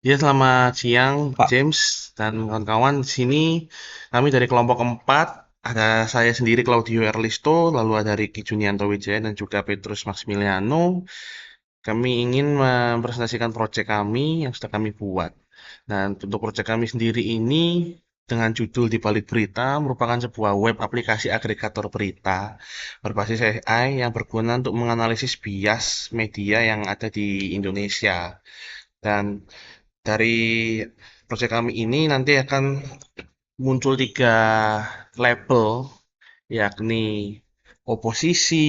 Ya, selamat siang, Pak, James dan kawan-kawan. Di sini kami dari kelompok keempat. Ada saya sendiri, Claudio Erlisto, lalu ada Ricky Junianto Wijaya dan juga Petrus Maximiliano. Kami ingin mempresentasikan proyek kami yang sudah kami buat. Dan untuk proyek kami sendiri ini dengan judul Di Balik Berita merupakan sebuah web aplikasi agregator berita berbasis AI yang berguna untuk menganalisis bias media yang ada di Indonesia. Dan dari proyek kami ini nanti akan muncul tiga label, yakni oposisi,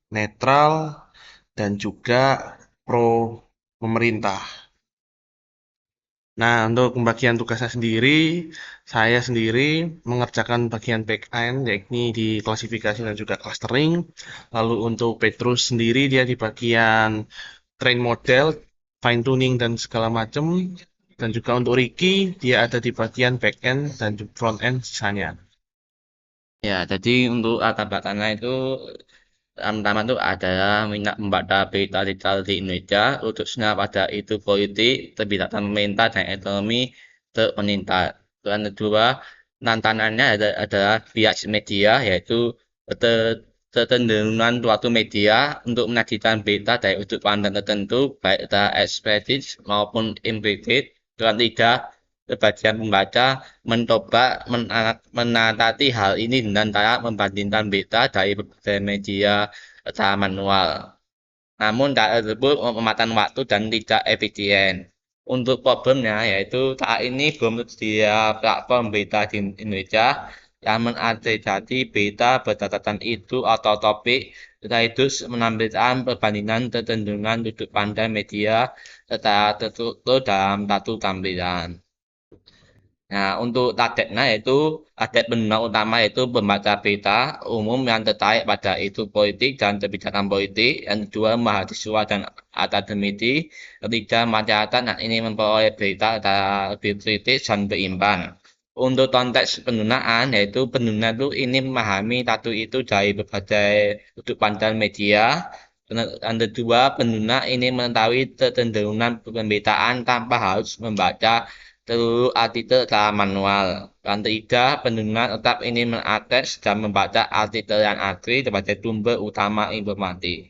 netral, dan juga pro pemerintah. Nah, untuk pembagian tugasnya sendiri, saya sendiri mengerjakan bagian back end, yakni di klasifikasi dan juga clustering. Lalu untuk Petrus sendiri, dia di bagian train model, fine tuning dan segala macam. Dan juga untuk Ricky, dia ada di bagian back end dan front end sisanya. ya, jadi untuk latar belakangnya itu yang pertama itu adalah minat membaca berita digital di Indonesia, khususnya pada itu politik, kebijakan pemerintah dan ekonomi terpenintah. Dan kedua, tantangannya adalah bias media, yaitu kecenderungan suatu media untuk menyajikan berita dari sudut pandang tertentu, baik secara eksplisit maupun implisit. Dan tiga, sebagian pembaca mencoba menatati hal ini dengan cara membandingkan berita dari berbagai media secara manual. Namun cara tersebut memakan waktu dan tidak efisien. Untuk problemnya yaitu saat ini belum tersedia platform berita di Indonesia yang mengagregasi berita berdasarkan itu atau topik sekaligus menampilkan perbandingan kecenderungan sudut pandang media secara terstruktur dalam satu tampilan. Nah, untuk targetnya yaitu target pengguna utama yaitu pembaca berita umum yang tertarik pada isu politik dan kebijakan politik, yang kedua mahasiswa dan akademisi, ketiga masyarakat yang ingin memperoleh berita secara lebih kritis dan berimbang. Untuk konteks penggunaan yaitu pengguna itu ini memahami satu itu dari berbagai sudut pandang media. Yang kedua, pengguna ini mengetahui kecenderungan pemberitaan tanpa harus membaca seluruh artikel secara manual. Dan tiga, pengguna tetap ini mengakses dan membaca artikel yang asli sebagai sumber utama informasi.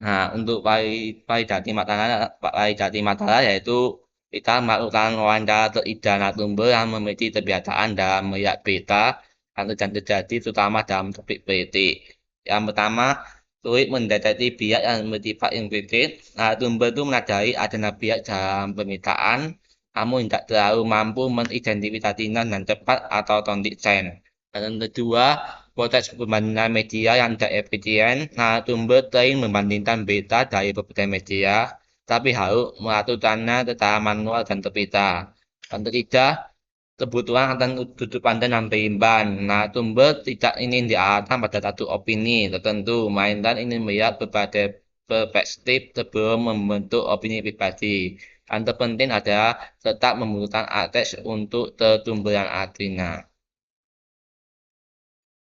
Nah, untuk validasi matalah yaitu kita melakukan wawancara terhadap narasumber yang memiliki kebiasaan dalam melihat berita dan terjadi terutama dalam topik politik. Yang pertama, sulit mendeteksi bias yang bersifat implisit. Narasumber itu menyadari adanya bias dalam pemeriksaan, namun tidak terlalu mampu mengidentifikasinya dengan cepat atau konsisten. Dan yang kedua, proses perbandingan media yang tidak efisien, narasumber sering membandingkan berita dari berbagai media, tapi harus melakukannya secara manual dan terpisah. Dan ketiga, kebutuhan akan sudut pandang yang berimbang. Narasumber tidak ingin diarahkan pada satu opini tertentu, melainkan ingin melihat berbagai perspektif sebelum membentuk opini pribadi. Yang terpenting adalah tetap membutuhkan akses untuk sumber yang aslinya.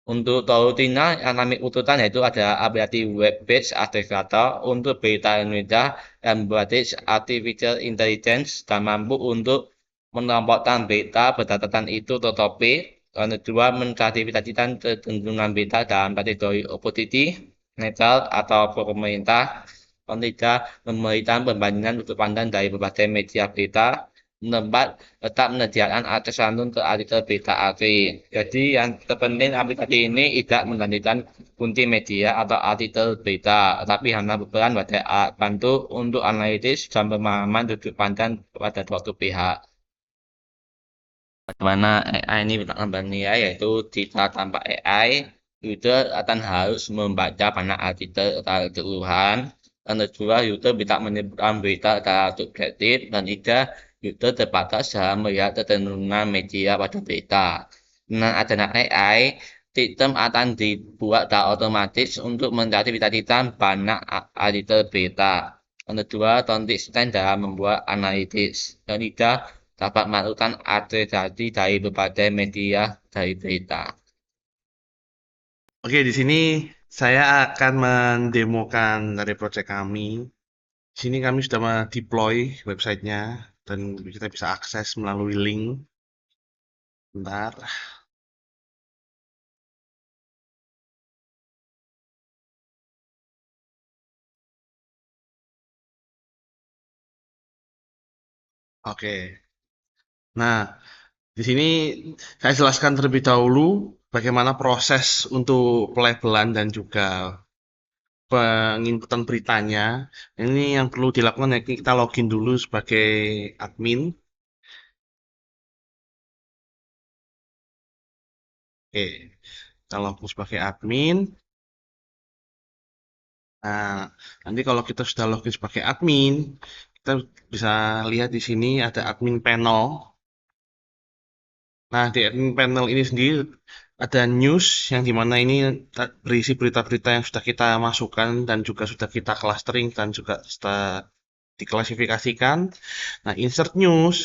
Untuk solusinya yang kami usulkan yaitu ada aplikasi web-based aggregator untuk berita Indonesia yang berbasis artificial intelligence dan mampu untuk menemukan berita berdasarkan itu atau topik. Dan kedua, mengklasifikasikan kecenderungan berita dalam kategori oposisi, netral, atau pro pemerintah. Dan tiga, memberikan perbandingan sudut pandang dari berbagai media berita tempat tetap menyediakan akses langsung ke artikel berita asli. Jadi yang terpenting aplikasi ini tidak menggantikan kunci media atau artikel berita, tapi hanya berperan sebagai alat bantu untuk analisis dan pemahaman sudut pandang pada suatu pihak. Bagaimana AI ini bisa nilai yaitu jika tanpa AI, user akan harus membaca banyak artikel secara keseluruhan. Dan kedua, user bisa menyebarkan berita secara subjektif. Dan tiga, user terbatas dalam melihat kecenderungan media pada berita. Dengan adanya AI, sistem akan dibuat secara otomatis untuk mengklasifikasikan banyak artikel berita. Yang kedua, konsisten dalam membuat analisis. Dan tiga, dapat melakukan agregasi dari berbagai media dari berita. Oke, di sini saya akan mendemokan dari proyek kami. Di sini kami sudah deploy websitenya dan kita bisa akses melalui link. Bentar. Oke. Nah, di sini saya jelaskan terlebih dahulu bagaimana proses untuk pelabelan dan juga penginputan beritanya. Ini yang perlu dilakukan ya kita login dulu sebagai admin. Oke, kita login sebagai admin. Nah, nanti kalau kita sudah login sebagai admin, kita bisa lihat di sini ada admin panel. Nah, di admin panel ini sendiri ada news yang dimana ini berisi berita-berita yang sudah kita masukkan dan juga sudah kita clustering dan juga sudah diklasifikasikan. Nah, insert news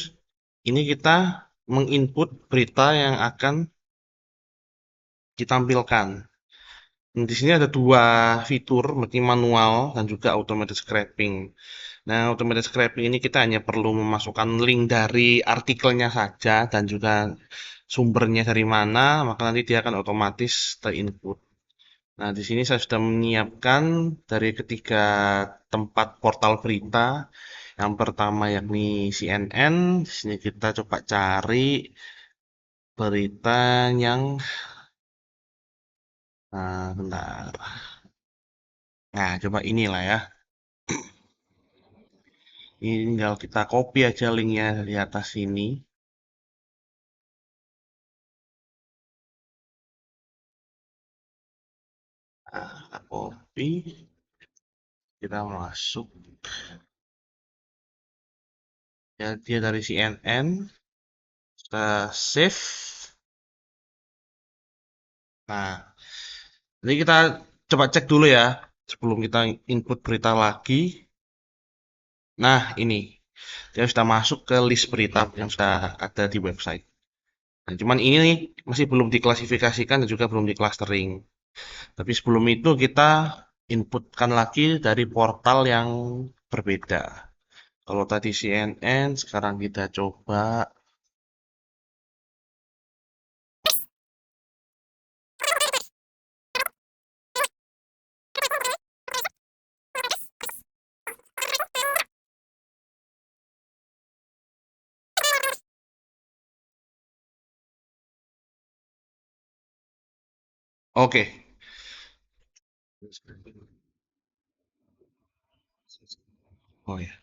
ini kita menginput berita yang akan ditampilkan. Nah, di sini ada dua fitur, berarti manual dan juga automated scraping. Nah, automated scraping ini kita hanya perlu memasukkan link dari artikelnya saja dan juga sumbernya dari mana, maka nanti dia akan otomatis terinput. Nah, di sini saya sudah menyiapkan dari ketiga tempat portal berita. Yang pertama yakni CNN. Di sini kita coba cari berita yang bentar. Nah, coba inilah ya. Ini tinggal kita copy aja linknya di atas sini. Nah, kita copy, kita masuk. Ya, dia dari CNN. Kita save. Nah, jadi kita coba cek dulu ya sebelum kita input berita lagi. Nah, ini dia sudah masuk ke list berita yang sudah ada di website. Nah, cuman ini nih masih belum diklasifikasikan dan juga belum diclustering. Tapi sebelum itu kita inputkan lagi dari portal yang berbeda. Kalau tadi CNN, sekarang kita coba. Oke. Oh ya.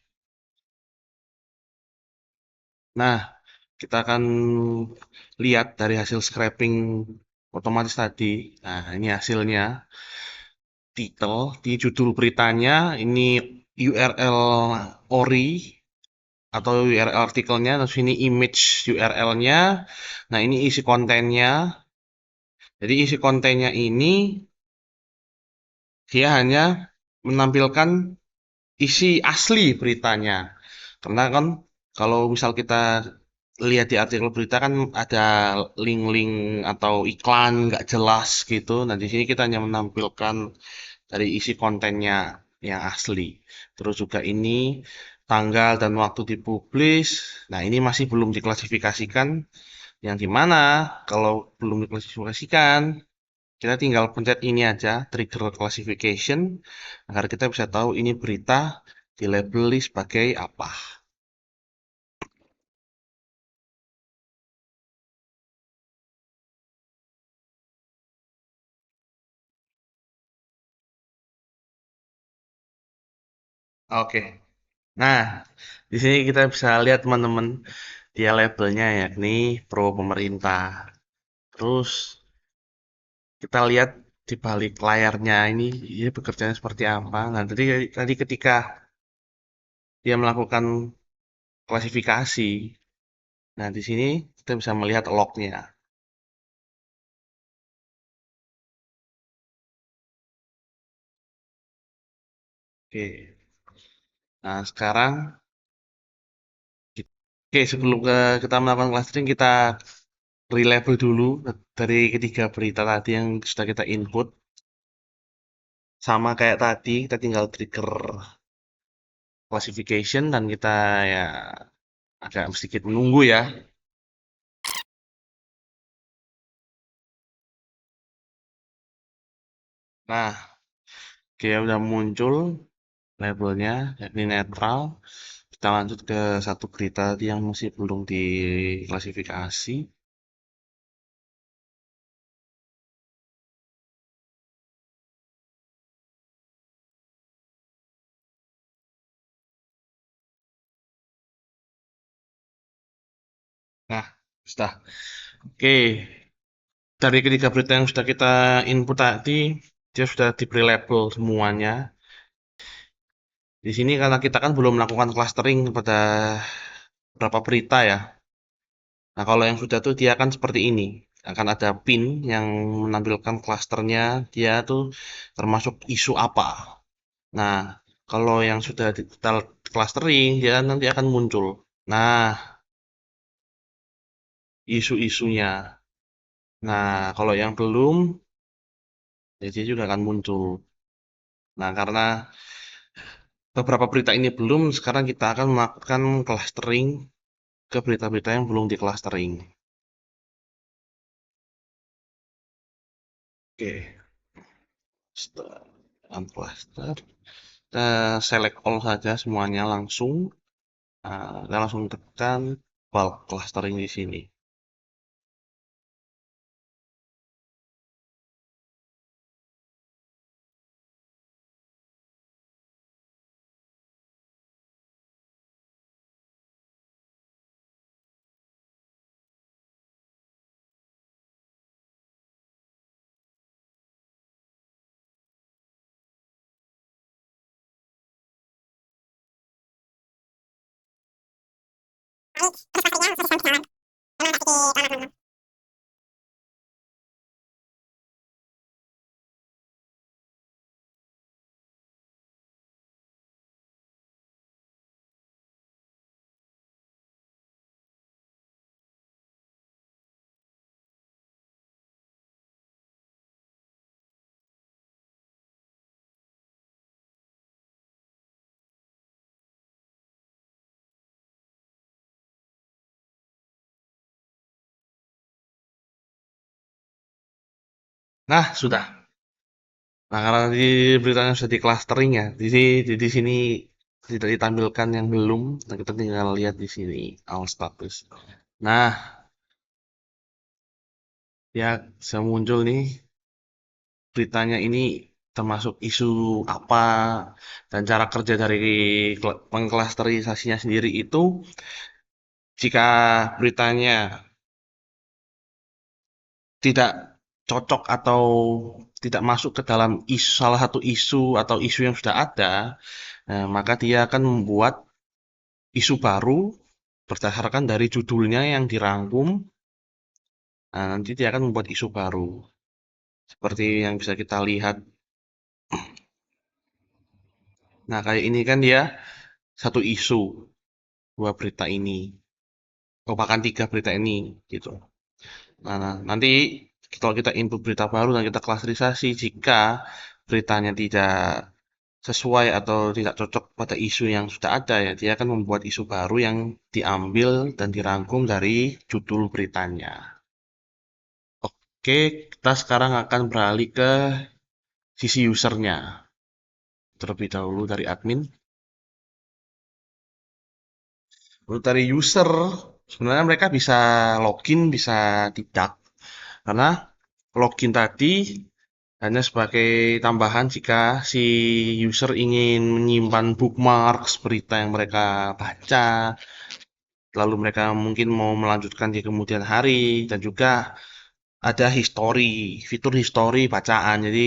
Nah, kita akan lihat dari hasil scraping otomatis tadi. Nah, ini hasilnya. Titel di judul beritanya ini URL ORI atau URL artikelnya, terus ini image URL-nya. Nah, ini isi kontennya. Jadi isi kontennya ini dia hanya menampilkan isi asli beritanya. Karena kan kalau misal kita lihat di artikel berita kan ada link-link atau iklan nggak jelas gitu. Nah, di sini kita hanya menampilkan dari isi kontennya yang asli. Terus juga ini tanggal dan waktu dipublish. Nah, ini masih belum diklasifikasikan. Yang dimana kalau belum diklasifikasikan, kita tinggal pencet ini aja, trigger classification, agar kita bisa tahu ini berita dilabeli sebagai apa. Oke. Nah, di sini kita bisa lihat teman-teman, dia labelnya yakni pro pemerintah. Terus kita lihat di balik layarnya ini dia bekerjanya seperti apa. Nah, tadi ketika dia melakukan klasifikasi, nah di sini kita bisa melihat lognya. Oke. Nah, sekarang oke, sebelum kita melakukan clustering, kita relabel dulu dari ketiga berita tadi yang sudah kita input. Sama kayak tadi, kita tinggal trigger classification dan kita ya agak sedikit menunggu ya. Nah, oke udah muncul labelnya yakni netral. Kita lanjut ke satu berita tadi yang masih belum diklasifikasi. Nah, sudah. Oke, dari ketiga berita yang sudah kita input tadi, dia sudah diberi label semuanya. Di sini karena kita kan belum melakukan clustering pada beberapa berita ya. Nah, kalau yang sudah tuh dia akan seperti ini. Akan ada pin yang menampilkan klasternya, dia tuh termasuk isu apa. Nah, kalau yang sudah kita clustering, dia nanti akan muncul. Nah, isu-isunya. Nah, kalau yang belum, ya dia juga akan muncul. Nah, karena beberapa berita ini belum, sekarang kita akan melakukan clustering ke berita-berita yang belum di clustering. Oke, setelah uncluster, kita select all saja semuanya langsung. Nah, kita langsung tekan bulk clustering di sini. Nah, sudah. Nah, karena di beritanya sudah di clustering ya, di sini tidak ditampilkan yang belum. Nah, kita tinggal lihat di sini all status. Nah, ya bisa muncul nih beritanya ini termasuk isu apa dan cara kerja dari pengklasterisasinya sendiri itu jika beritanya tidak cocok atau tidak masuk ke dalam isu, salah satu isu atau isu yang sudah ada, maka dia akan membuat isu baru berdasarkan dari judulnya yang dirangkum. Nah, nanti dia akan membuat isu baru. Seperti yang bisa kita lihat. Nah, kayak ini kan dia satu isu, dua berita ini. Oh, bahkan tiga berita ini, gitu. Nah, nanti kalau kita input berita baru dan kita klasterisasi, jika beritanya tidak sesuai atau tidak cocok pada isu yang sudah ada ya, dia akan membuat isu baru yang diambil dan dirangkum dari judul beritanya. Oke, kita sekarang akan beralih ke sisi usernya. Terlebih dahulu dari admin. Untuk dari user, sebenarnya mereka bisa login, bisa tidak. Karena login tadi hanya sebagai tambahan jika si user ingin menyimpan bookmarks berita yang mereka baca, lalu mereka mungkin mau melanjutkan di kemudian hari, dan juga ada history, fitur history bacaan. Jadi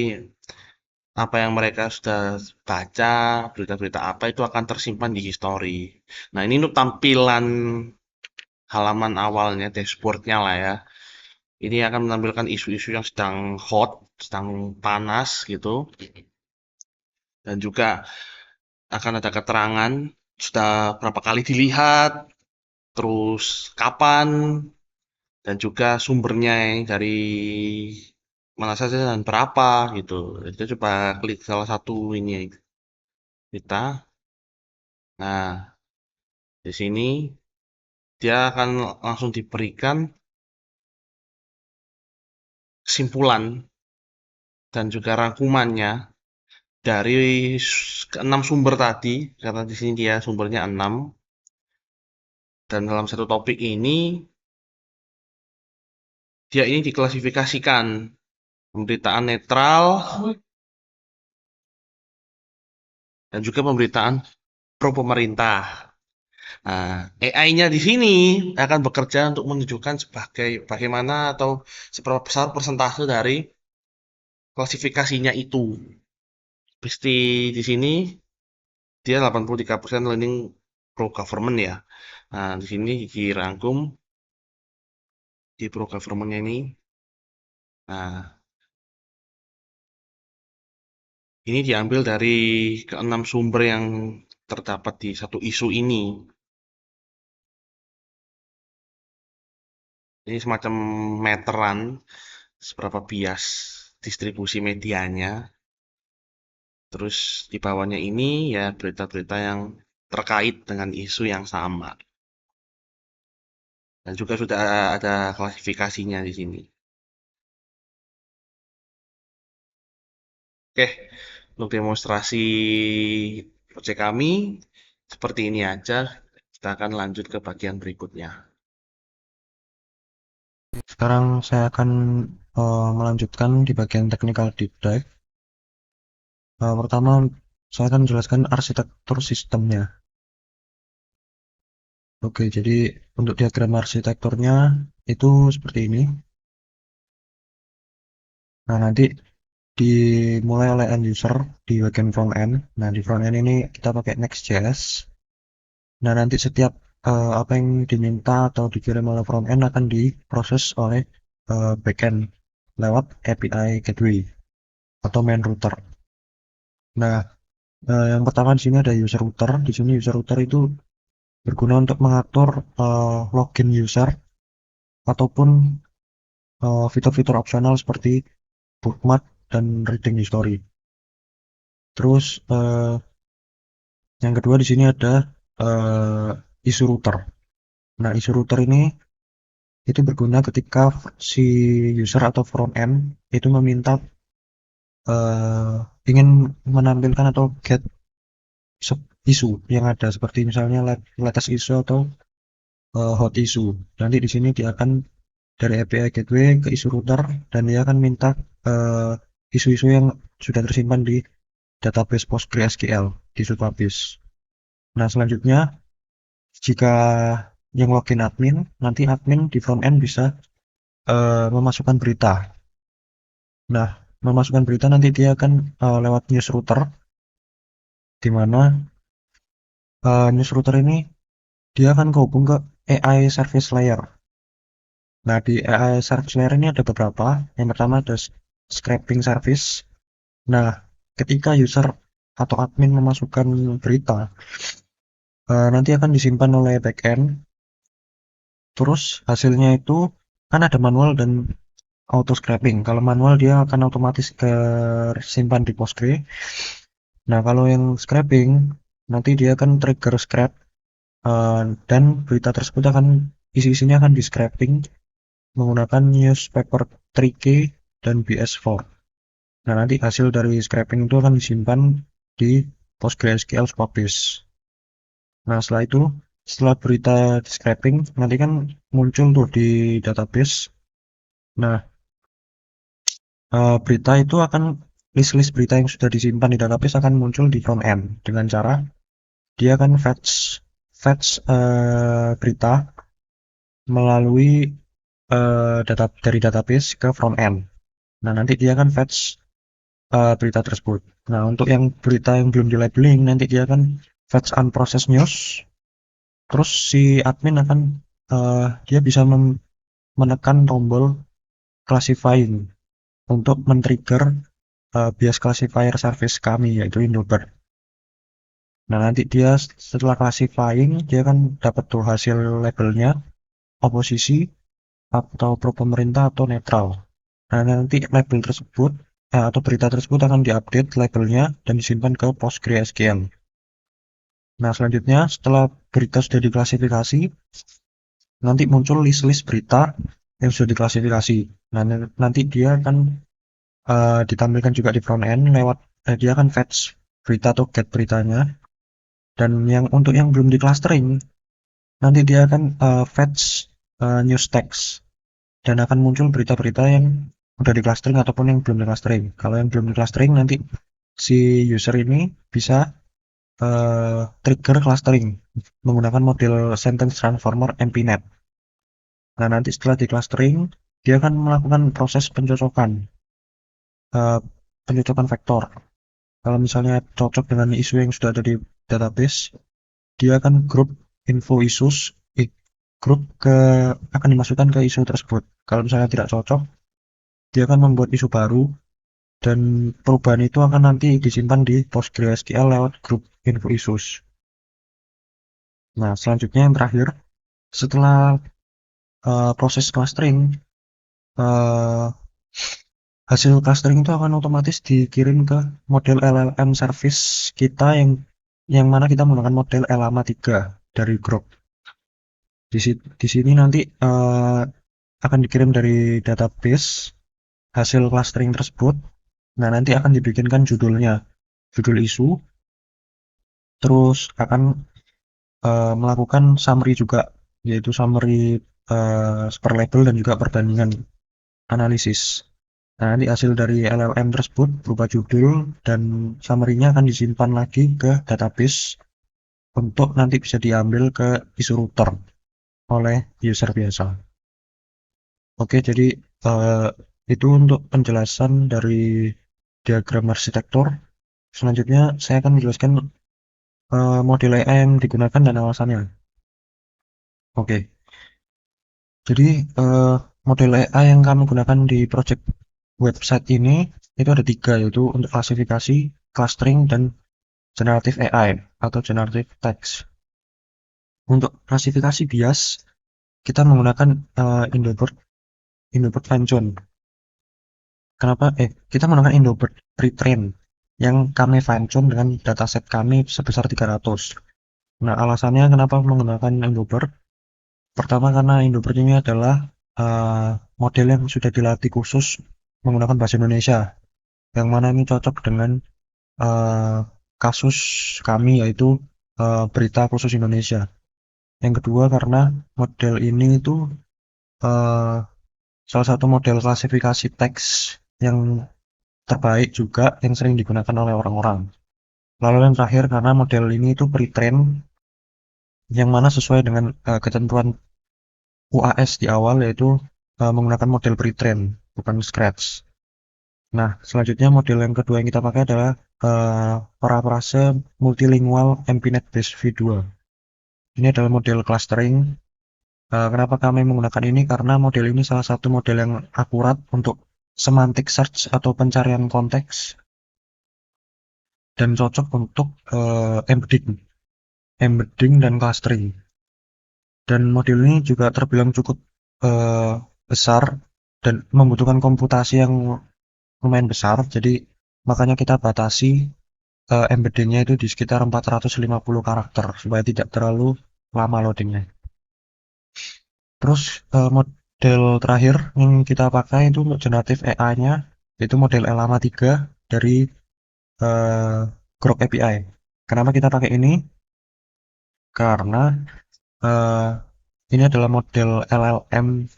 apa yang mereka sudah baca, berita-berita apa itu akan tersimpan di history. Nah, ini untuk tampilan halaman awalnya, dashboardnya lah ya. Ini akan menampilkan isu-isu yang sedang hot, sedang panas gitu. Dan juga akan ada keterangan sudah berapa kali dilihat, terus kapan, dan juga sumbernya yang dari mana saja dan berapa gitu. Kita coba klik salah satu ini kita. Nah, di sini dia akan langsung diberikan kesimpulan dan juga rangkumannya dari keenam sumber tadi, karena di sini dia sumbernya 6, dan dalam satu topik ini dia ini diklasifikasikan pemberitaan netral dan juga pemberitaan pro pemerintah. Nah, AI-nya di sini akan bekerja untuk menunjukkan sebagai bagaimana atau seberapa besar persentase dari klasifikasinya itu. Pasti di sini dia 83% leaning pro government ya. Nah, di sini dirangkum di pro government ini. Nah, ini diambil dari keenam sumber yang terdapat di satu isu ini. Ini semacam meteran seberapa bias distribusi medianya. Terus di bawahnya ini ya berita-berita yang terkait dengan isu yang sama. Dan juga sudah ada klasifikasinya di sini. Oke, untuk demonstrasi proyek kami seperti ini aja. Kita akan lanjut ke bagian berikutnya. Sekarang saya akan melanjutkan di bagian technical deep dive. Pertama, saya akan menjelaskan arsitektur sistemnya. Oke, jadi untuk diagram arsitekturnya itu seperti ini. Nah, nanti dimulai oleh end user di bagian front end. Nah, di front end ini kita pakai Next.js. Nah, nanti setiap apa yang diminta atau dikirim oleh front end akan diproses oleh backend lewat API gateway atau main router. Nah, yang pertama di sini ada user router. Di sini user router itu berguna untuk mengatur login user ataupun fitur-fitur opsional seperti bookmark dan reading history. Terus yang kedua di sini ada issue router. Nah, issue router ini itu berguna ketika si user atau front end itu meminta ingin menampilkan atau get isu yang ada seperti misalnya latest issue atau hot issue. Nanti di sini dia akan dari API gateway ke issue router dan dia akan minta isu-isu yang sudah tersimpan di database PostgreSQL di Supabase. Nah, selanjutnya jika yang login admin, nanti admin di front end bisa memasukkan berita. Nah, memasukkan berita nanti dia akan lewat news router, di mana news router ini dia akan kehubung ke AI service layer. Nah, di AI service layer ini ada beberapa. Yang pertama ada scraping service. Nah, ketika user atau admin memasukkan berita, nanti akan disimpan oleh backend. Terus hasilnya itu kan ada manual dan auto scraping. Kalau manual dia akan otomatis ke simpan di Postgre. Nah, kalau yang scraping nanti dia akan trigger scrap dan berita tersebut akan isi-isinya akan di scraping menggunakan newspaper 3K dan BS4. Nah, nanti hasil dari scraping itu akan disimpan di PostgreSQL Supabase. Nah, setelah berita di scraping, nanti kan muncul tuh di database. Nah, berita itu akan list-list berita yang sudah disimpan di database akan muncul di front end dengan cara dia akan fetch berita melalui dari database ke front end. Nah, nanti dia akan fetch berita tersebut. Nah, untuk yang berita yang belum di labeling, nanti dia akan fetch unprocessed news. Terus si admin akan dia bisa menekan tombol classifying untuk men-trigger bias classifier service kami yaitu Indobird. Nah, nanti dia setelah classifying dia akan dapat tuh hasil labelnya oposisi atau pro pemerintah atau netral. Nah, nanti label tersebut atau berita tersebut akan diupdate labelnya dan disimpan ke PostgreSQL. Nah, selanjutnya setelah berita sudah diklasifikasi, nanti muncul list-list berita yang sudah diklasifikasi. Nah, nanti dia akan ditampilkan juga di front end lewat dia akan fetch berita atau get beritanya. Dan untuk yang belum di clustering, nanti dia akan fetch news text dan akan muncul berita-berita yang udah di clustering ataupun yang belum di clustering. Kalau yang belum di clustering, nanti si user ini bisa trigger clustering menggunakan model sentence transformer MPNet. Nah, nanti setelah di clustering, dia akan melakukan proses uh, pencocokan vektor. Kalau misalnya cocok dengan isu yang sudah ada di database, dia akan group info issues, group akan dimasukkan ke isu tersebut. Kalau misalnya tidak cocok, dia akan membuat isu baru dan perubahan itu akan nanti disimpan di PostgreSQL lewat group info issues. Nah, selanjutnya yang terakhir, setelah proses clustering, uh, hasil clustering itu akan otomatis dikirim ke model LLM service kita yang mana kita menggunakan model Llama 3 dari Grok. Di sini nanti akan dikirim dari database hasil clustering tersebut. Nah, nanti akan dibikinkan judulnya, judul isu, terus akan melakukan summary juga, yaitu summary per label dan juga perbandingan analisis. Nah, nanti hasil dari LLM tersebut berupa judul dan summary-nya akan disimpan lagi ke database untuk nanti bisa diambil ke isu router oleh user biasa. Oke, jadi itu untuk penjelasan dari diagram arsitektur. Selanjutnya saya akan menjelaskan model AI yang digunakan dan alasannya. Oke, jadi model AI yang kami gunakan di project website ini itu ada 3, yaitu untuk klasifikasi, clustering, dan generative AI atau generative text. Untuk klasifikasi bias, kita menggunakan Indobird Fine-Tune. Kenapa? Kita menggunakan Indobird Pre-train yang kami fine-tune dengan dataset kami sebesar 300. Nah, alasannya kenapa menggunakan Indobird? Pertama, karena Indobird ini adalah model yang sudah dilatih khusus menggunakan bahasa Indonesia, yang mana ini cocok dengan kasus kami, yaitu berita khusus Indonesia. Yang kedua, karena model ini itu salah satu model klasifikasi teks yang terbaik juga yang sering digunakan oleh orang-orang. Lalu yang terakhir, karena model ini itu pre-train yang mana sesuai dengan ketentuan UAS di awal, yaitu menggunakan model pre-train bukan scratch. Nah, selanjutnya model yang kedua yang kita pakai adalah paraphrase multilingual MPNet base v2. Ini adalah model clustering. Kenapa kami menggunakan ini? Karena model ini salah satu model yang akurat untuk semantic search atau pencarian konteks dan cocok untuk embedding dan clustering. Dan model ini juga terbilang cukup besar dan membutuhkan komputasi yang lumayan besar, jadi makanya kita batasi embeddingnya itu di sekitar 450 karakter supaya tidak terlalu lama loadingnya. Terus model terakhir yang kita pakai itu untuk generative AI-nya, yaitu model Llama 3 dari Grok API. Kenapa kita pakai ini? Karena ini adalah model LLM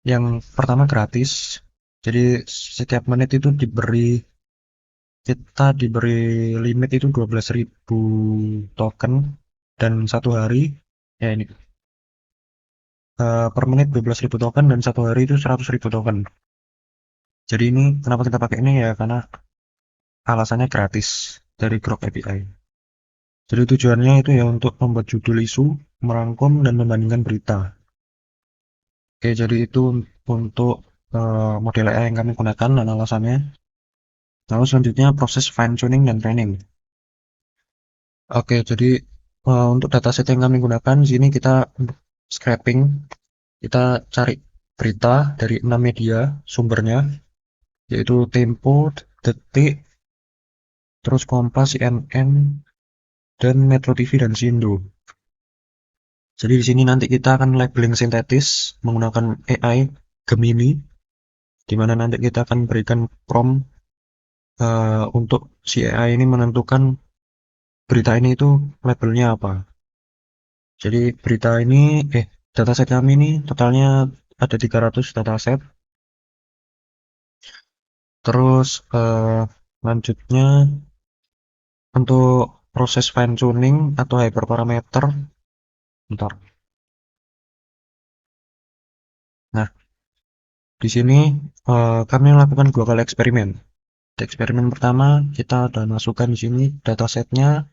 yang pertama gratis, jadi setiap menit itu kita diberi limit itu 12.000 token, dan satu hari ya ini per menit 12.000 token dan satu hari itu 100.000 token. Jadi ini kenapa kita pakai ini ya, karena alasannya gratis dari Grok API. Jadi tujuannya itu ya untuk membuat judul isu, merangkum dan membandingkan berita. Oke, jadi itu untuk model AI yang kami gunakan dan alasannya. Lalu selanjutnya proses fine tuning dan training. Oke, jadi untuk dataset yang kami gunakan di sini kita scraping, kita cari berita dari 6 media sumbernya, yaitu Tempo, Detik, terus Kompas, CNN, dan Metro TV dan Sindo. Jadi di sini nanti kita akan labeling sintetis menggunakan AI Gemini, di mana nanti kita akan berikan prompt untuk si AI ini menentukan berita ini itu labelnya apa. Jadi berita ini, dataset kami ini totalnya ada 300 dataset. Terus lanjutnya untuk proses fine tuning atau hyperparameter, bentar. Nah, di sini kami melakukan 2 kali eksperimen. Di eksperimen pertama kita ada masukkan di sini datasetnya,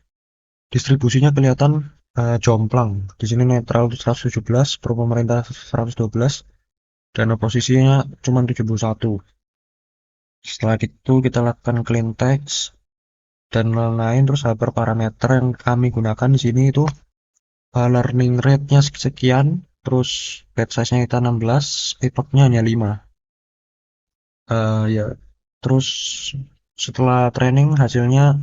distribusinya kelihatan jomplang. Di sini netral 117, pro pemerintah 112, dan oposisinya cuma 71. Setelah itu kita lakukan clean text dan lain-lain. Terus hyperparameter yang kami gunakan di sini itu learning rate-nya sekian, terus batch size-nya kita 16, epoch-nya hanya 5. Ya, terus setelah training hasilnya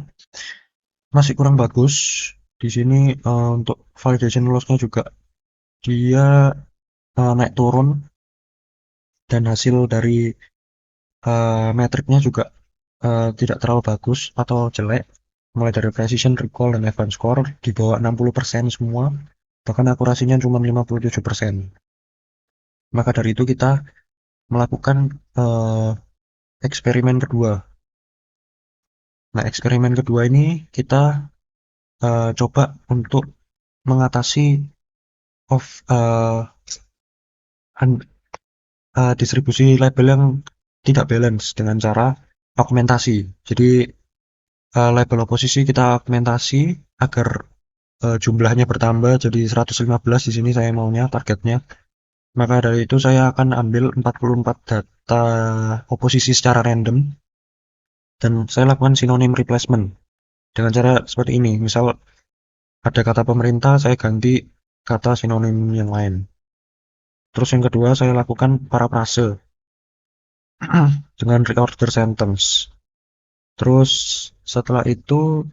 masih kurang bagus. Di sini untuk validation loss-nya juga dia naik turun, dan hasil dari metriknya juga tidak terlalu bagus atau jelek, mulai dari precision, recall, dan advance score di bawah 60% semua, bahkan akurasinya cuma 57%. Maka dari itu kita melakukan eksperimen kedua. Nah, eksperimen kedua ini kita coba untuk mengatasi distribusi label yang tidak balance dengan cara augmentasi. Jadi label oposisi kita augmentasi agar jumlahnya bertambah jadi 115. Di sini saya maunya targetnya. Maka dari itu saya akan ambil 44 data oposisi secara random dan saya lakukan synonym replacement dengan cara seperti ini. Misal ada kata pemerintah, saya ganti kata sinonim yang lain. Terus yang kedua saya lakukan paraphrase dengan reorder sentence. Terus setelah itu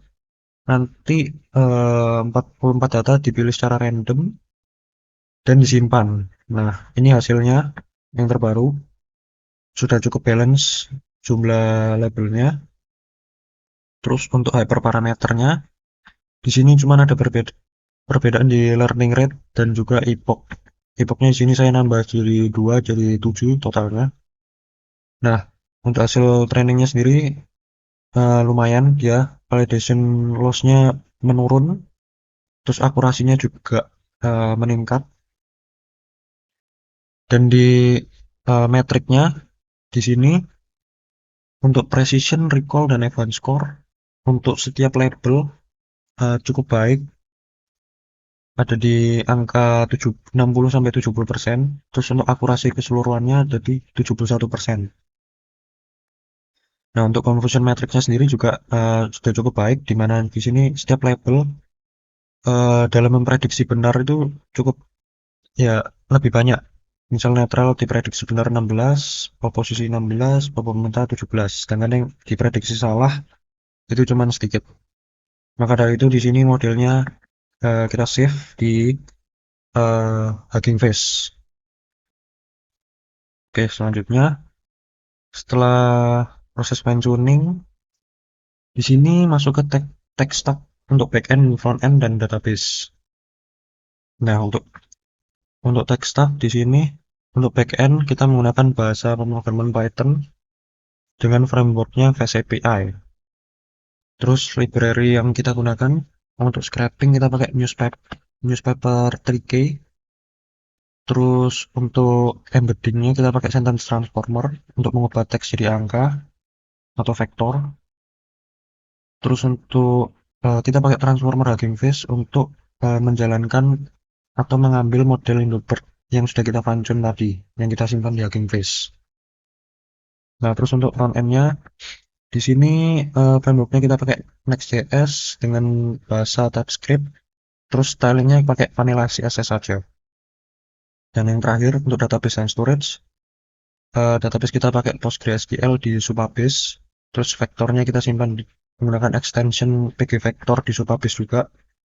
nanti 44 data dipilih secara random dan disimpan. Nah, ini hasilnya yang terbaru. Sudah cukup balance jumlah labelnya. Terus untuk hyperparameternya, di sini cuma ada perbedaan di learning rate dan juga epoch. Epochnya di sini saya nambah jadi 2 jadi 7 totalnya. Nah, untuk hasil trainingnya sendiri lumayan, dia validation loss-nya menurun, terus akurasinya juga meningkat, dan di metriknya di sini untuk precision, recall, dan advance score untuk setiap label cukup baik, ada di angka 60-70%. Terus untuk akurasi keseluruhannya ada di 71%. Nah, untuk confusion matrixnya sendiri juga sudah cukup baik, di mana di sini setiap label dalam memprediksi benar itu cukup ya lebih banyak. Misal netral diprediksi benar 16, oposisi 16, pemerintah 17. Sedangkan yang diprediksi salah itu cuma sedikit. Maka dari itu di sini modelnya kita save di Hugging Face. Oke, selanjutnya setelah proses fine tuning, di sini masuk ke text stack untuk backend, frontend, dan database. Nah, untuk text stack di sini untuk backend kita menggunakan bahasa pemrograman Python dengan frameworknya Fast API. Terus library yang kita gunakan untuk scraping kita pakai newspaper 3K. Terus untuk embeddingnya kita pakai sentence transformer untuk mengubah teks jadi angka atau vektor. Terus untuk kita pakai transformer Hugging Face untuk menjalankan atau mengambil model Hilbert yang sudah kita fine tune tadi, yang kita simpan di Hugging Face. Nah, terus untuk front end-nya di sini framework-nya kita pakai Next.js dengan bahasa TypeScript. Terus stylingnya pakai vanilla CSS saja. Dan yang terakhir untuk database and storage, database kita pakai PostgreSQL di Supabase. Terus vektornya kita simpan menggunakan extension pgvector di Supabase juga.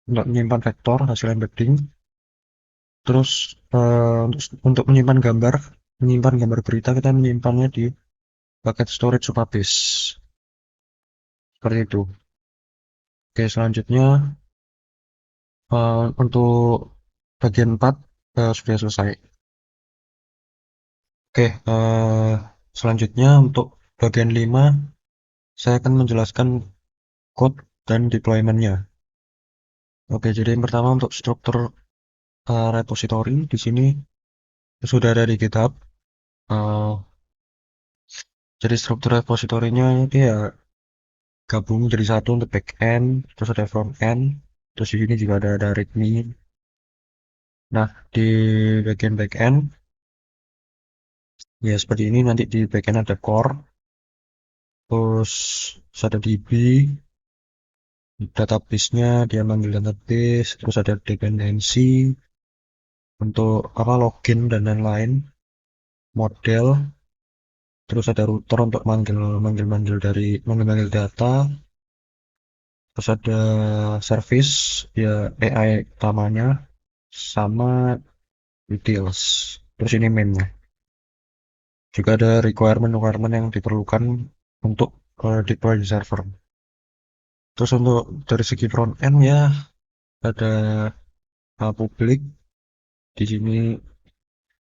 untuk menyimpan vektor hasil embedding. Terus untuk menyimpan gambar berita kita menyimpannya di bucket storage Supabase. Seperti itu. Oke, selanjutnya untuk bagian 4 sudah selesai. Oke, selanjutnya untuk bagian 5 saya akan menjelaskan code dan deployment-nya. Oke, jadi yang pertama untuk struktur repository di sini sudah ada di GitHub. Eh, jadi struktur repositorinya itu ya gabung jadi satu untuk backend, terus ada frontend, terus di sini juga ada readme. Nah, di bagian backend ya seperti ini, nanti di backend ada core, terus ada DB, database-nya dia manggil database, terus ada dependency untuk apa login dan lain-lain, model, terus ada router untuk manggil data, terus ada service ya AI utamanya sama details, terus ini mainnya. Juga ada requirement yang diperlukan untuk deploy di server. Terus untuk dari segi front end ya ada publik. Di sini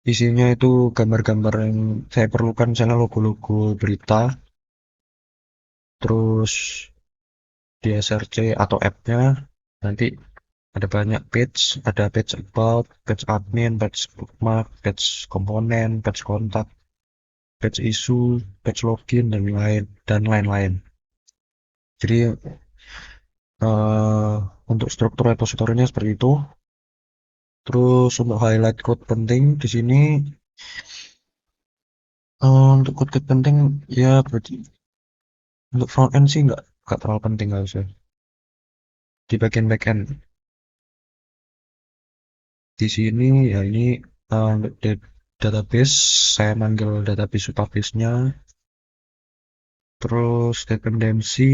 isinya itu gambar-gambar yang saya perlukan, misalnya logo-logo berita. Terus di SRC atau app-nya nanti ada banyak page, ada page about, page admin, page bookmark, page komponen, page kontak, page issue, page login dan lain-lain. Jadi untuk struktur repositorinya seperti itu. Terus untuk highlight code penting di sini, untuk code penting ya berarti untuk front end sih nggak terlalu penting harusnya. Di bagian back end di sini ya ini untuk database saya manggil database Supabase-nya. Terus dependency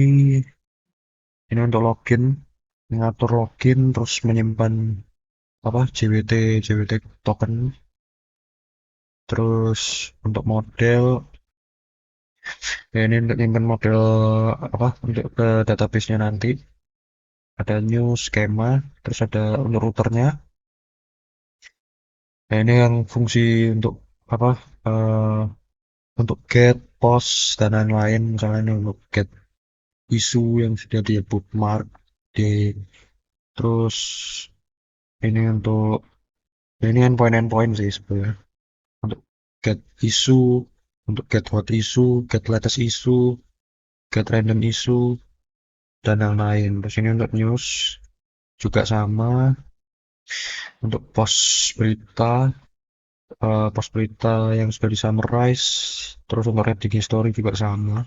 ini untuk login, mengatur login, terus menyimpan apa JWT token. Terus untuk model ya ini untuk nyimpan model apa untuk ke database-nya nanti. Ada new skema, terus ada untuk routernya. Nah, ini yang fungsi untuk apa untuk get, post dan lain-lain. Misalnya ini untuk get isu yang sudah di bookmark di, terus ini untuk ini endpoint sih sebenarnya, untuk get isu, untuk get hot isu, get latest isu, get random isu dan lain-lain. Terus ini untuk news juga sama, untuk post berita yang sudah di summarize. Terus untuk reading history juga sama,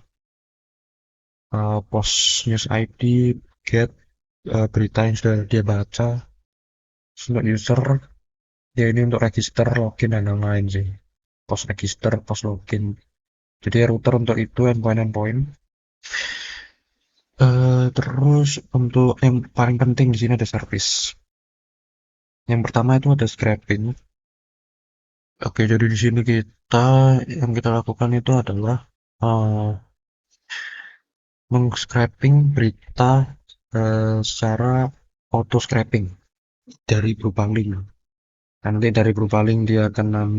post news ID, get berita yang sudah dia baca. Terus untuk user ya ini untuk register, login dan lain-lain sih, post register, post login. Jadi router untuk itu endpoint. Terus untuk yang paling penting di sini ada service. Yang pertama itu ada scraping. Oke, jadi di sini yang kita lakukan itu adalah meng-scraping berita secara auto scraping dari berupa link. Nanti dari berupa link dia akan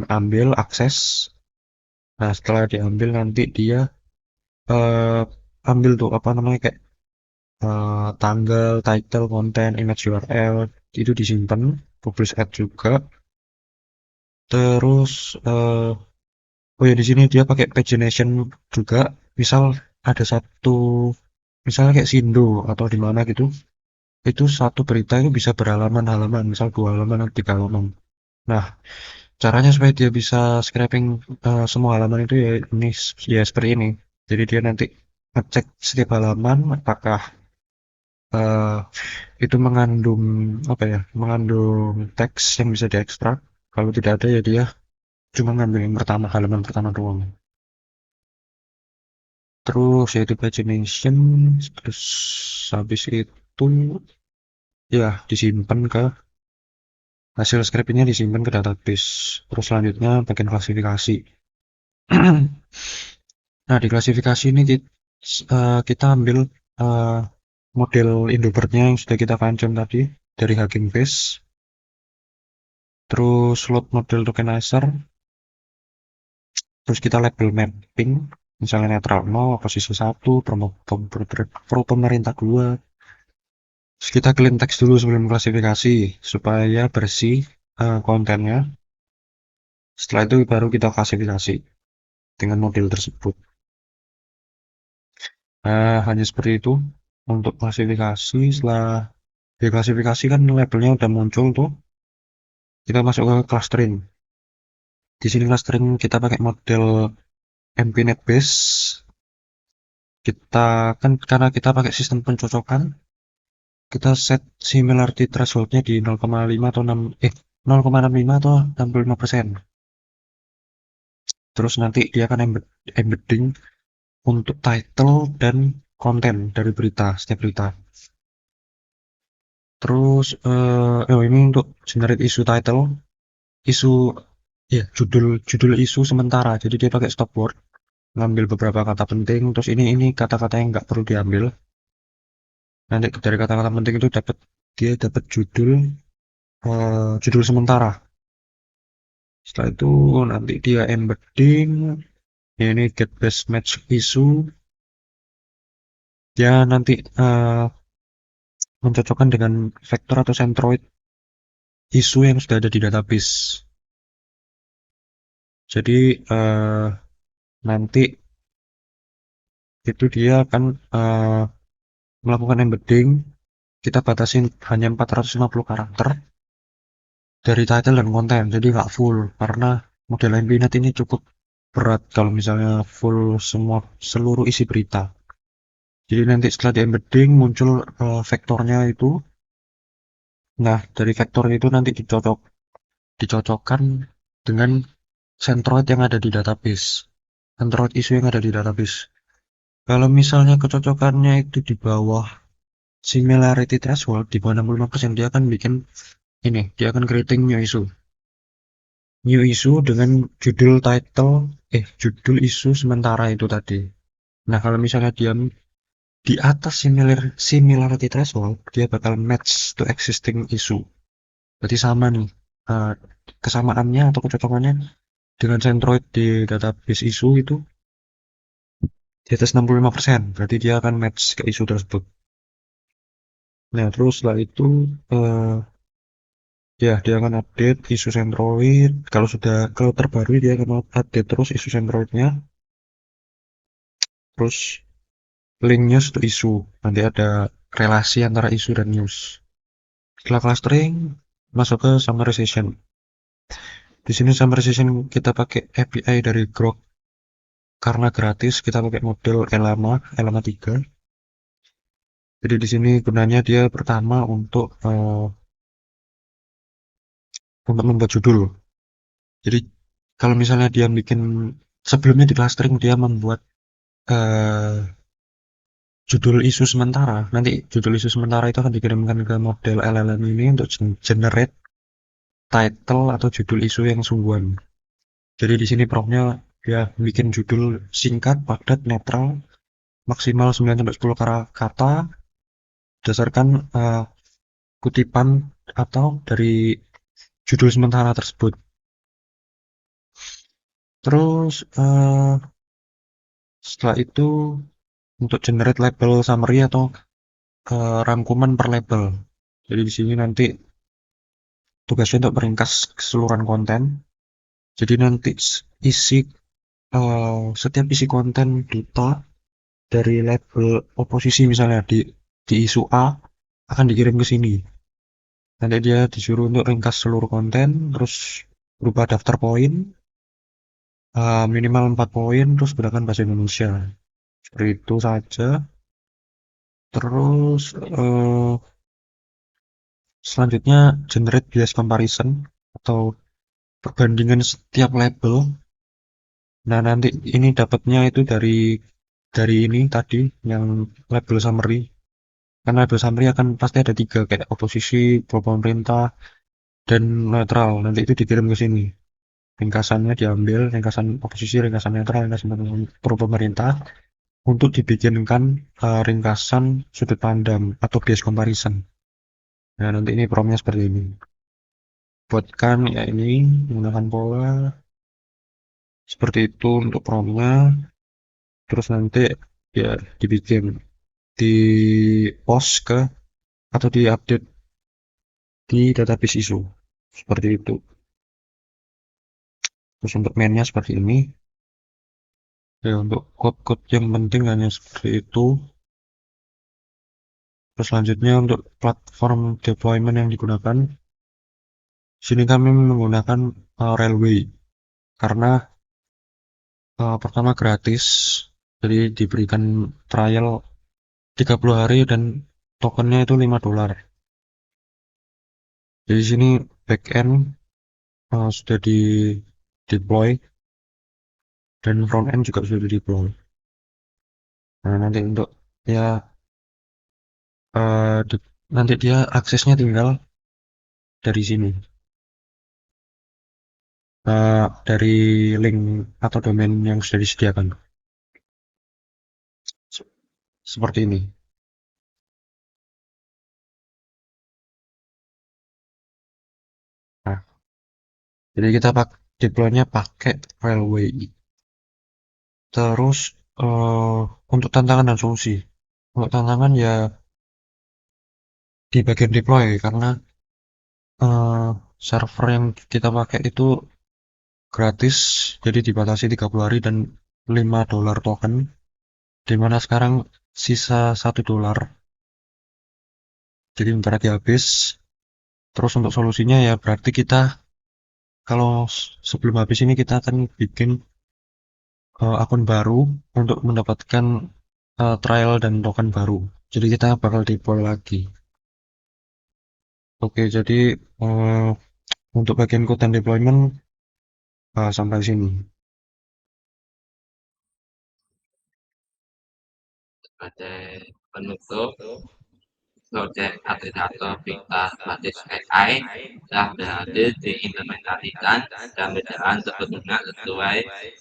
ambil akses. Nah, setelah diambil nanti dia ambil tuh apa namanya kayak tanggal, title, konten, image URL itu disimpan, publish ad juga. Terus oh ya di sini dia pakai pagination juga. Misal ada satu, misalnya kayak Sindo atau di mana gitu, itu satu berita itu bisa berhalaman-halaman, misal 2 halaman atau 3 halaman. Nah, caranya supaya dia bisa scraping semua halaman itu ya ini ya seperti ini. Jadi dia nanti ngecek setiap halaman apakah eh, itu mengandung teks yang bisa diekstrak. Kalau tidak ada ya dia cuma ngambil yang pertama, halaman pertama doang. Terus yaitu pagination, terus habis itu itu ya disimpan ke hasil scrapingnya disimpan ke database. Terus selanjutnya bagian klasifikasi. Nah, di klasifikasi ini kita ambil eh, model Indobird-nya yang sudah kita fine-tune tadi dari Hugging Face. Terus load model tokenizer. Terus kita label mapping, misalnya netral 0, oposisi 1, pro pemerintah 2. Terus kita clean text dulu sebelum klasifikasi supaya bersih kontennya. Setelah itu baru kita klasifikasi dengan model tersebut. Hanya seperti itu untuk klasifikasi. Setelah diklasifikasi kan labelnya udah muncul tuh, kita masuk ke clustering. Di sini clustering kita pakai model MPNet base. Kita kan karena kita pakai sistem pencocokan, kita set similarity thresholdnya di 0,5 atau 0,65 atau 65%. Terus nanti dia akan embedding untuk title dan konten dari berita, setiap berita. Terus ini untuk generate isu title, isu ya judul isu sementara. Jadi dia pakai stop word, ngambil beberapa kata penting. Terus ini kata-kata yang nggak perlu diambil. Nanti dari kata-kata penting itu dia dapat judul sementara. Setelah itu nanti dia embedding, ya ini get best match issue. Dia nanti mencocokkan dengan vektor atau centroid isu yang sudah ada di database. Jadi nanti itu dia akan melakukan embedding. Kita batasin hanya 450 karakter dari title dan konten, jadi nggak full karena model MPNet ini cukup berat kalau misalnya full seluruh isi berita. Jadi nanti setelah di embedding muncul vektornya itu. Nah, dari vektor itu nanti dicocokkan dengan centroid yang ada di database. Centroid isu yang ada di database. Kalau misalnya kecocokannya itu di bawah similarity threshold di bawah 65%, dia akan dia akan creating new issue. New issue dengan judul isu sementara itu tadi. Nah, kalau misalnya dia di atas similarity threshold, dia bakal match to existing issue. Berarti sama nih kesamaannya atau kecocokannya dengan centroid di database isu itu di atas 65%. Berarti dia akan match ke isu tersebut. Nah, terus setelah itu ya dia akan update isu centroid. Kalau terbaru dia akan update terus isu centroidnya. Terus link news to isu. Nanti ada relasi antara isu dan news. Setelah clustering, masuk ke summarization. Di sini summarization kita pakai API dari Grok. Karena gratis, kita pakai model Llama 3. Jadi di sini gunanya dia pertama untuk membuat judul. Jadi kalau misalnya dia sebelumnya di clustering dia membuat judul isu sementara, nanti judul isu sementara itu akan dikirimkan ke model LLM ini untuk generate title atau judul isu yang sungguhan. Jadi di sini promptnya dia bikin judul singkat, padat, netral, maksimal 9-10 kata, berdasarkan kutipan atau dari judul sementara tersebut. Terus setelah itu untuk generate label summary atau rangkuman per label. Jadi di sini nanti tugasnya untuk meringkas keseluruhan konten. Jadi nanti setiap isi konten duta dari label oposisi misalnya di isu A akan dikirim ke sini. Nanti dia disuruh untuk ringkas seluruh konten, terus berupa daftar poin, minimal 4 poin, terus gunakan bahasa Indonesia. Seperti itu saja. Terus selanjutnya generate bias comparison atau perbandingan setiap label. Nah, nanti ini dapatnya itu dari ini tadi yang label summary. Karena label summary akan pasti ada 3 kayak oposisi, pro pemerintah, dan netral. Nanti itu dikirim ke sini. Ringkasannya diambil, ringkasan oposisi, ringkasan netral, ringkasan pro pemerintah untuk dibikinkan ringkasan sudut pandang atau bias comparison. Nah, nanti ini promnya seperti ini. Buatkan ya ini menggunakan pola seperti itu untuk promnya. Terus nanti ya dibikin di post ke atau di update di database isu seperti itu. Terus untuk mainnya seperti ini. Ya, untuk code-code yang penting hanya seperti itu. Terus selanjutnya untuk platform deployment yang digunakan, sini kami menggunakan Railway karena pertama gratis, jadi diberikan trial 30 hari dan tokennya itu $5. Jadi sini backend sudah di deploy dan front end juga sudah di deploy. Nah, nanti untuk ya nanti dia aksesnya tinggal dari sini. Dari link atau domain yang sudah disediakan. Seperti ini. Nah, jadi kita deploy-nya pakai Railway. Terus untuk tantangan dan solusi. Untuk tantangan ya di bagian deploy karena server yang kita pakai itu gratis, jadi dibatasi 30 hari dan $5 token, dimana sekarang sisa $1. Jadi bentar lagi habis. Terus untuk solusinya ya berarti kita kalau sebelum habis ini kita akan bikin akun baru untuk mendapatkan trial dan token baru. Jadi kita bakal deploy lagi. Oke, jadi untuk bagian code dan deployment sampai sini. Sebagai penutup, proyek agregator Beta Basis AI telah berhasil diimplementasikan dan berjalan sebetulnya sesuai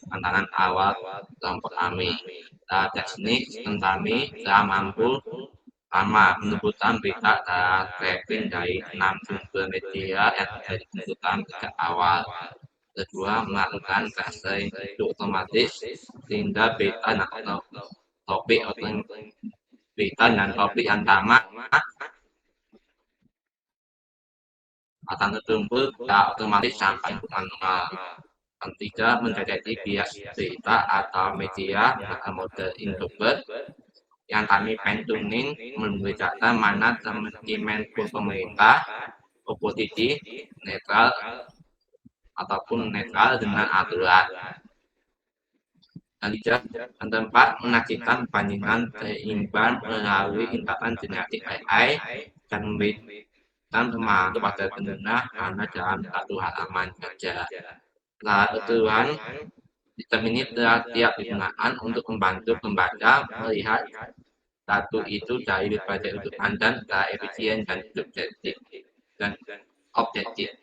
tantangan awal kelompok kami. Secara teknis, sistem kami telah mampu pertama, menentukan berita dan tracking dari 6 sumber media yang sudah ditentukan sejak awal. Kedua, melakukan clustering itu otomatis sehingga berita atau topik berita dan topik yang sama akan terkumpul secara otomatis sampai ke manual. Ketiga, mendeteksi bias berita atau media dengan model introvert yang kami fine tuning membedakan mana sentimen pemerintah, oposisi, netral ataupun netral dengan aturan. Dan tiga, tempat menyajikan bandingan seimbang melalui internet genetik AI dan memberikan pemahaman kepada pengguna hanya dalam satu halaman saja. Setelah aturan, sistem ini telah siap digunakan untuk membantu pembaca melihat satu itu dari berbagai sudut pandang secara efisien dan subjektif dan objektif.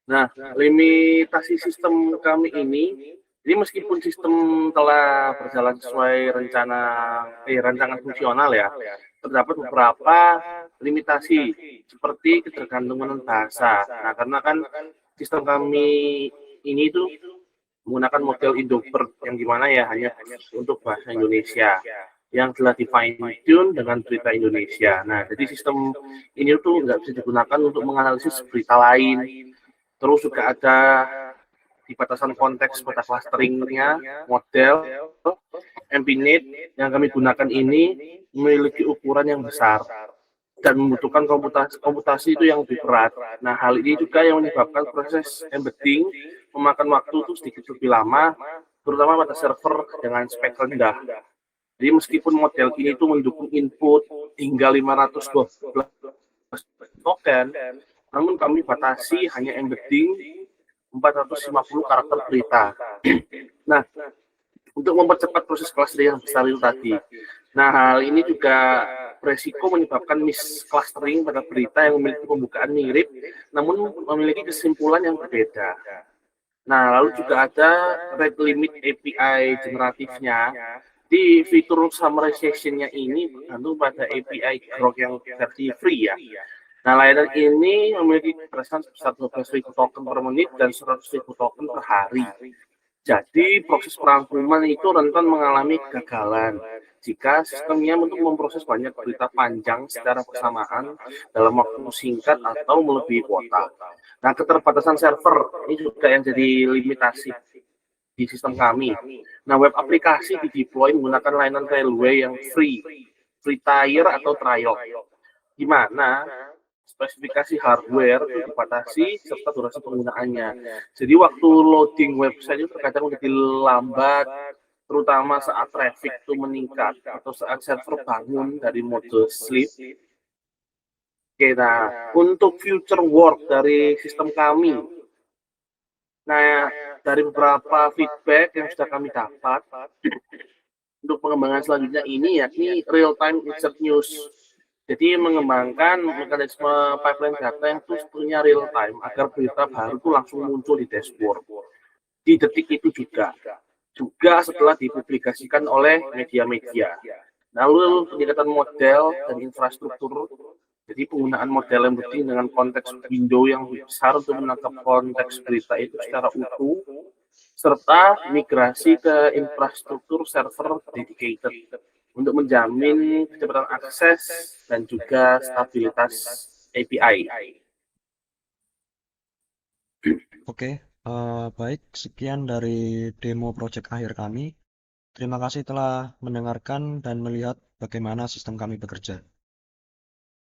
Nah, limitasi sistem kami ini meskipun sistem telah berjalan sesuai rancangan fungsional ya, terdapat beberapa limitasi seperti ketergantungan bahasa. Nah, karena kan sistem kami ini itu menggunakan model Indovert yang dimana ya hanya untuk bahasa Indonesia yang telah di fine tune dengan berita Indonesia. Nah, jadi sistem ini tuh nggak bisa digunakan untuk menganalisis berita lain. Terus juga ada di batasan konteks pada clusteringnya, model MPNet yang kami gunakan ini memiliki ukuran yang besar dan membutuhkan komputasi itu yang lebih berat. Nah, hal ini juga yang menyebabkan proses embedding memakan waktu itu sedikit lebih lama, terutama pada server dengan spek rendah. Jadi meskipun model ini itu mendukung input hingga 512 token, namun kami batasi hanya embedding 450 karakter berita. Nah, untuk mempercepat proses clustering yang besar itu tadi, Nah, hal ini juga beresiko menyebabkan misclustering pada berita yang memiliki pembukaan mirip, namun memiliki kesimpulan yang berbeda. Nah, lalu juga ada rate limit API generatifnya. Di fitur summarization-nya ini bergantung pada API grok yang versi free ya. Nah, layanan ini memiliki keperasan sebesar 12.000 token per menit dan 100.000 token per hari. Jadi, proses perangkuman itu rentan mengalami kegagalan jika sistemnya untuk memproses banyak berita panjang secara bersamaan dalam waktu singkat atau melebihi kuota. Nah, keterbatasan server ini juga yang jadi limitasi di sistem kami. Nah, web aplikasi dideploy menggunakan layanan railway yang free tier atau trial, di mana spesifikasi hardware itu dibatasi serta durasi penggunaannya. Jadi waktu loading website itu terkadang menjadi lambat, terutama saat traffic itu meningkat atau saat server bangun dari mode sleep. Oke, nah untuk future work dari sistem kami, nah dari beberapa feedback yang sudah kami dapat untuk pengembangan selanjutnya ini yakni real time insert news. Jadi mengembangkan mekanisme pipeline data yang itu sebetulnya real time agar berita baru itu langsung muncul di dashboard di detik itu juga setelah dipublikasikan oleh media-media. Lalu peningkatan model dan infrastruktur, jadi penggunaan model yang penting dengan konteks window yang besar untuk menangkap konteks berita itu secara utuh, serta migrasi ke infrastruktur server dedicated untuk menjamin kecepatan akses dan juga stabilitas API. Oke, baik, sekian dari demo project akhir kami. Terima kasih telah mendengarkan dan melihat bagaimana sistem kami bekerja.